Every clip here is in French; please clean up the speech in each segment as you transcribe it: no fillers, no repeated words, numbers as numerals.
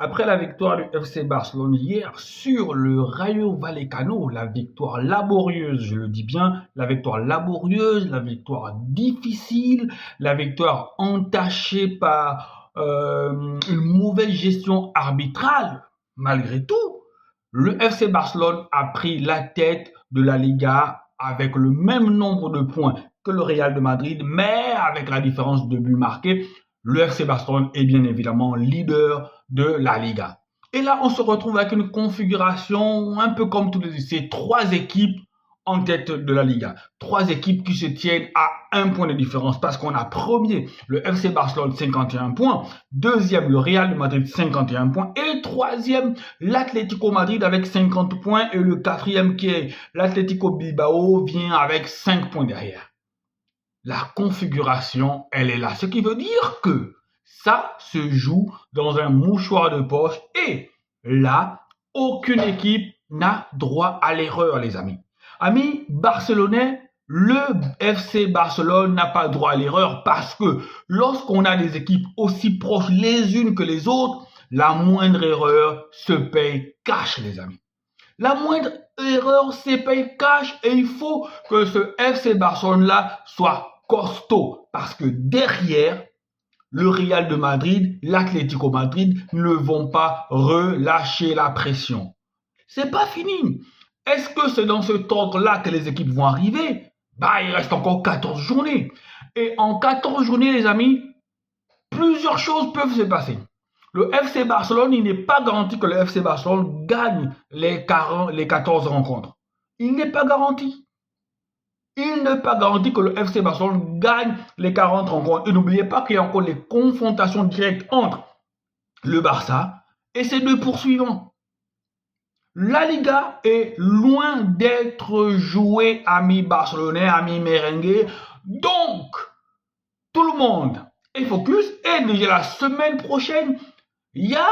Après la victoire du FC Barcelone hier sur le Rayo Vallecano, la victoire laborieuse, je le dis bien, la victoire laborieuse, la victoire difficile, la victoire entachée par une mauvaise gestion arbitrale, malgré tout, le FC Barcelone a pris la tête de la Liga avec le même nombre de points que le Real de Madrid, mais avec la différence de buts marqués. Le FC Barcelone est bien évidemment leader de la Liga. Et là, on se retrouve avec une configuration un peu comme toutes ces trois équipes en tête de la Liga. Trois équipes qui se tiennent à un point de différence parce qu'on a premier le FC Barcelone 51 points, deuxième le Real de Madrid 51 points et troisième l'Atlético Madrid avec 50 points et le quatrième qui est l'Atlético Bilbao vient avec 5 points derrière. La configuration, elle est là. Ce qui veut dire que ça se joue dans un mouchoir de poche et là, aucune équipe n'a droit à l'erreur, les amis. Amis barcelonais, le FC Barcelone n'a pas droit à l'erreur parce que lorsqu'on a des équipes aussi proches les unes que les autres, la moindre erreur se paye cash, les amis. La moindre erreur se paye cash et il faut que ce FC Barcelone-là soit costaud parce que derrière, le Real de Madrid, l'Atlético Madrid ne vont pas relâcher la pression. C'est pas fini. Est-ce que c'est dans ce ordre-là que les équipes vont arriver? Il reste encore 14 journées. Et en 14 journées, les amis, plusieurs choses peuvent se passer. Le FC Barcelone, il n'est pas garanti que le FC Barcelone gagne les 14 rencontres. Il n'est pas garanti. Il n'est pas garanti que le FC Barcelone gagne les 40 rencontres. Et n'oubliez pas qu'il y a encore les confrontations directes entre le Barça et ses deux poursuivants. La Liga est loin d'être jouée, amis barcelonais, amis merengues. Donc, tout le monde est focus. Et déjà la semaine prochaine, il y a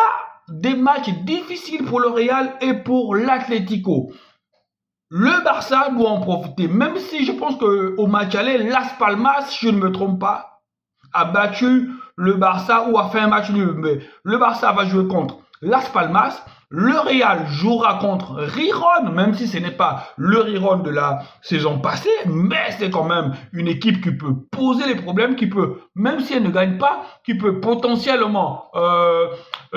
des matchs difficiles pour le Real et pour l'Atlético. Le Barça doit en profiter, même si je pense qu'au match aller, Las Palmas, si je ne me trompe pas, a battu le Barça ou a fait un match nul. Mais le Barça va jouer contre Las Palmas. Le Real jouera contre Riron, même si ce n'est pas le Riron de la saison passée, mais c'est quand même une équipe qui peut poser les problèmes, qui peut, même si elle ne gagne pas, qui peut potentiellement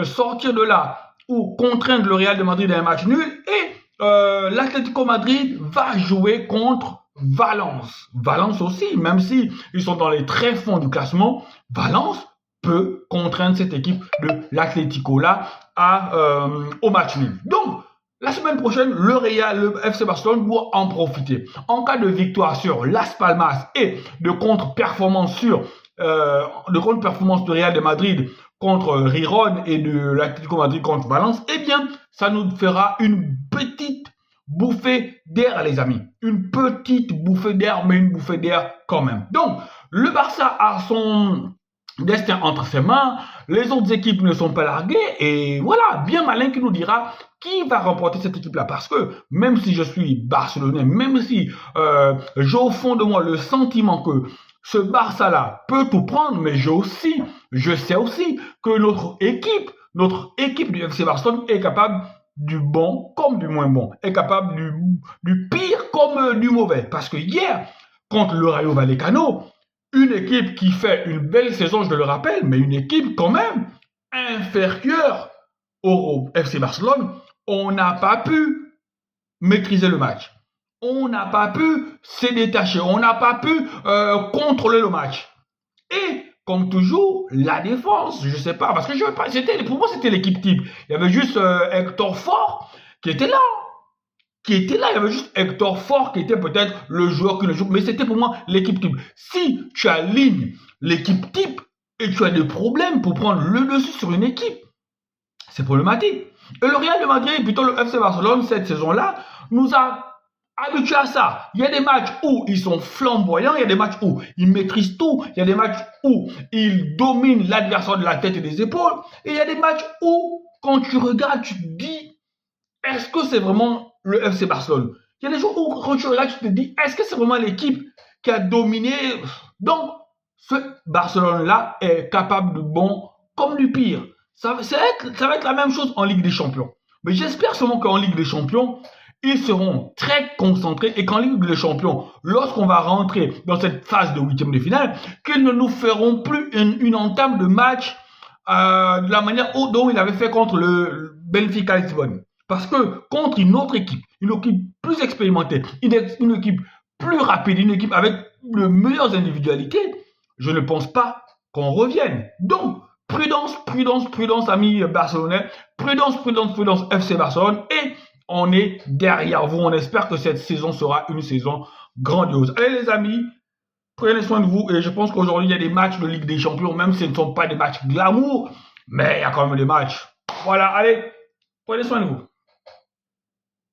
sortir de là ou contraindre le Real de Madrid à un match nul. Et l'Atlético Madrid va jouer contre Valence. Valence aussi, même si ils sont dans les très fonds du classement, Valence peut contraindre cette équipe de l'Atlético là au match nul. Donc, la semaine prochaine, le FC Barcelone doit en profiter. En cas de victoire sur Las Palmas et de contre-performance de Real de Madrid contre Riron et de l'Atlético Madrid contre Valence, eh bien, ça nous fera une petite bouffée d'air, les amis. Une petite bouffée d'air, mais une bouffée d'air quand même. Donc, le Barça a son destin entre ses mains, les autres équipes ne sont pas larguées, et voilà, bien malin qui nous dira qui va remporter cette équipe-là. Parce que même si je suis barcelonais, même si j'ai au fond de moi le sentiment que ce Barça-là peut tout prendre, mais je sais aussi que notre équipe du FC Barcelone est capable du bon comme du moins bon, est capable du pire comme du mauvais. Parce que hier, contre le Rayo Vallecano, une équipe qui fait une belle saison, je le rappelle, mais une équipe quand même inférieure au FC Barcelone, on n'a pas pu maîtriser le match. On n'a pas pu se détacher, on n'a pas pu contrôler le match. Et comme toujours, la défense, je ne sais pas, parce que pour moi c'était l'équipe type. Il y avait juste Hector Fort qui était là. Il y avait juste Hector Fort qui était peut-être le joueur qui ne joue, mais c'était pour moi l'équipe type. Si tu alignes l'équipe type et tu as des problèmes pour prendre le dessus sur une équipe, c'est problématique. Et le Real de Madrid, plutôt le FC Barcelone, cette saison-là, nous a habitués à ça. Il y a des matchs où ils sont flamboyants, il y a des matchs où ils maîtrisent tout, il y a des matchs où ils dominent l'adversaire de la tête et des épaules, et il y a des matchs où, quand tu regardes, tu te dis, est-ce que c'est vraiment le FC Barcelone? Il y a des jours où, quand tu regardes, tu te dis, est-ce que c'est vraiment l'équipe qui a dominé? Donc, ce Barcelone-là est capable du bon comme du pire. ça va être la même chose en Ligue des Champions. Mais j'espère seulement qu'en Ligue des Champions, ils seront très concentrés et qu'en Ligue des Champions, lorsqu'on va rentrer dans cette phase de huitième de finale, qu'ils ne nous feront plus une entame de match de la manière dont il avait fait contre le Benfica Lisbonne. Parce que contre une autre équipe, une équipe plus expérimentée, une équipe plus rapide, une équipe avec de meilleures individualités, je ne pense pas qu'on revienne. Donc, prudence, prudence, prudence, amis barcelonais. Prudence, prudence, prudence, FC Barcelone. Et on est derrière vous. On espère que cette saison sera une saison grandiose. Allez les amis, prenez soin de vous. Et je pense qu'aujourd'hui, il y a des matchs de Ligue des Champions, même si ce ne sont pas des matchs glamour, mais il y a quand même des matchs. Voilà, allez, prenez soin de vous.